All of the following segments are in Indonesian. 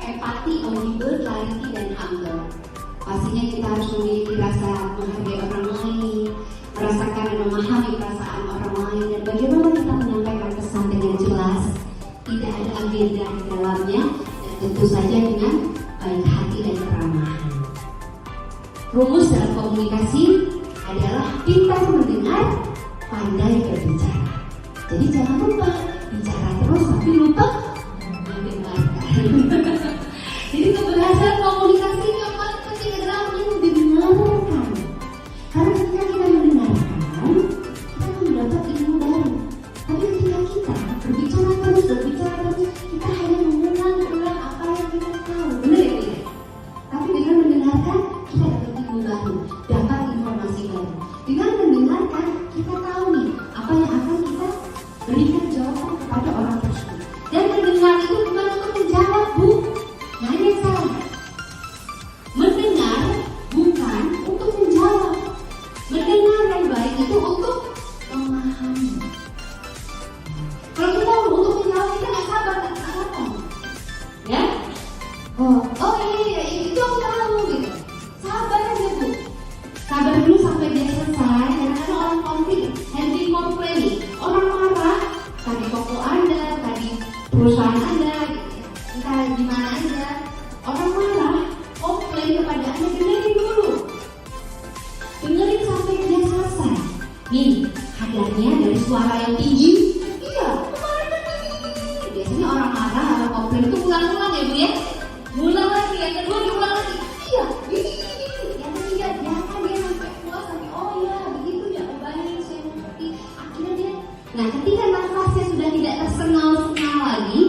empati, audible, clarity, dan humble. Pastinya kita harus memiliki rasa menghargai orang lain, merasakan dan memahami perasaan orang lain, dan bagaimana kita menyampaikan pesan dengan jelas, tidak ada agenda di dalamnya, dan tentu saja dengan baik hati dan keramahan. Rumus dalam komunikasi adalah pintar mendengar, pandai berbicara. Jadi jangan lupa bicara terus tapi lupa mendengarkan. Jadi keberhasilan komunikasi yang paling penting adalah mendengarkan. Karena ketika kita mendengarkan, kita akan mendapat ilmu baru. Tapi ketika kita berbicara terus, kita hanya mengulang-ulang apa yang kita tahu. Benar ya tidak? Tapi dengan mendengarkan, kita dapat ilmu baru, dapat informasi baru. Dengan mendengarkan, kita tahu nih apa yang akan kita berikan jawaban kepada orang tersebut. Dan mendengar itu bukan untuk menjawab, Bu. Nah, ini salah. Mendengar bukan untuk menjawab. Mendengar yang baik itu untuk memahami. Kalau kita untuk menjawab, kita nggak sabar, nggak apa. Ya? Oh iya, itu aku tahu gitu. Sabar aja, Bu. Sabar dulu sampai dia selesai. Karena orang konflik, handling komplain, orang marah, tadi toko Anda, tadi perusahaan Anda, entah di mana aja, orang marah, komplain kepada Anda, dengerin dulu. Dengerin sampai dia selesai. Nih, hadarnya dari suara yang tinggi. Iya, kemarin kan biasanya orang marah, orang komplain itu ulang-ulang ya, Bu ya. Ulang lagi, yang kedua diulang lagi. Iya, ini. Yang ketiga, jangan dia sampai puas sampai oh ya, begitu ya, baik, saya mengerti. Akhirnya dia. Nah, ketika nafasnya sudah tidak tersengal-sengal lagi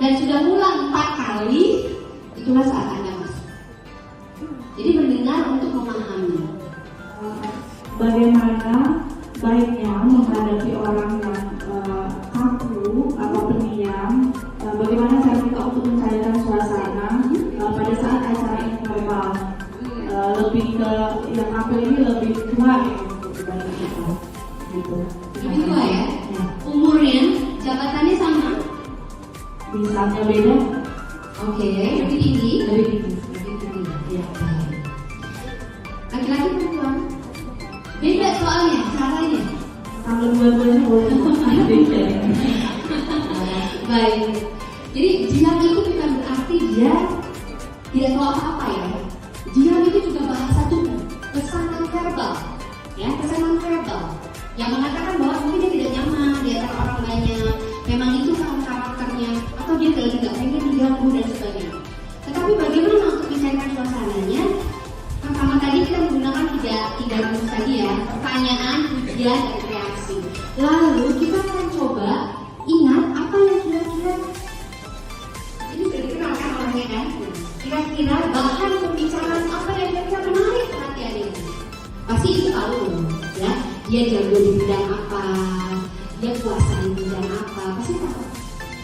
dan sudah ulang 4 kali, itulah saat Anda masuk. Jadi mendengar untuk memahami. Bagaimana baiknya menghadapi orang yang kaku atau pendiam? Bagaimana cara kita untuk mencairkan suasana pada saat acara informal? Lebih ke yang kaku ini lebih tua dibanding kita, gitu. Lebih tua ya? Umurnya, jabatannya sama? Misalnya beda? Oke, lebih tinggi? Lebih tinggi. Lebih tinggi. Ya. Laki-laki perempuan? Beda soalnya, caranya. Kalau dua-duanya boleh. Beda. Baik. Jadi diam itu bukan berarti dia tidak tahu apa-apa ya. Diam itu juga bahasa tubuh, pesanan verbal, ya pesanan verbal yang mengatakan bahwa mungkin dia tidak nyaman di antara orang banyak. Memang itu karakternya, atau dia tidak pengen diganggu dan sebagainya. Tetapi bagaimana untuk mencairkan suasananya? Pertama tadi kita menggunakan tiga rumus tadi ya, pertanyaan, pujian, dan reaksi. Lalu kita akan coba ingat apa yang kira-kira ini sudah dikenal kan orangnya kan? Kira-kira bahan pembicaraan apa yang kira-kira menarik perhatian ini? Pasti itu tahu ya, dia jago di bidang apa, dia kuasa di bidang apa, pasti tahu.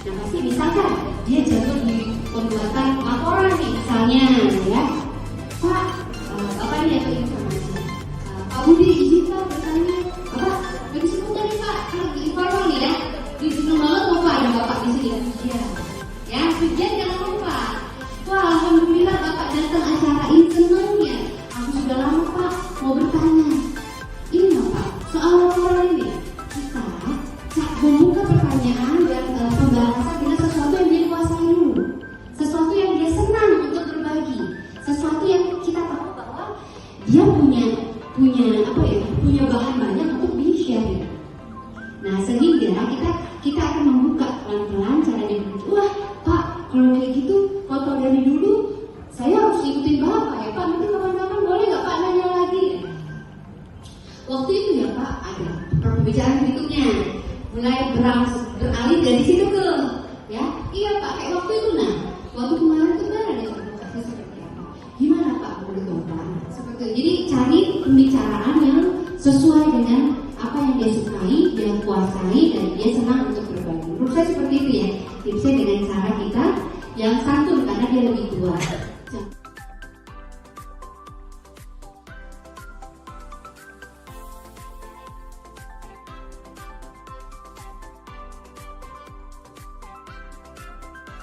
Nah pasti misalkan dia jago di pembuatan laporan nih misalnya ya, Pak, Bapak ini ada informasi, Pak Budi izinkan bertanya, Bapak bagi sebentar nih Pak, kalau di informal nih ya, di seneng banget mau Pak ada Bapak di sini ya, pujian jangan lupa. Wah alhamdulillah Bapak datang acara ini senangnya, aku sudah lama Pak mau bertanya, ini loh Pak soal laporan ini, kita membuka pertanyaan dan pembahasan dengan sesuatu yang dia kuasai dulu, sesuatu yang dia senang untuk berbagi, sesuatu yang kita tahu bahwa dia punya bahan banyak untuk di-share. Nah sehingga kita akan membuka pelan-pelan caranya begitu. Wah Pak, kalau kayak gitu foto dari dulu saya harus ikutin Bapak ya Pak, nanti kapan-kapan boleh nggak Pak nanya lagi? Waktu itu ya Pak ada pembicaraan berikutnya mulai beralih dari situ ke ya iya Pak kayak waktu itu waktu kemarin ada komunikasi seperti apa? Gimana Pak menurut Bapak? Seperti itu. Jadi cari pembicaraan yang sesuai dengan apa yang dia sukai, dia kuasai, dan dia senang untuk berbagi. Menurut saya seperti itu ya, tipsnya dengan cara kita yang santun karena dia lebih tua.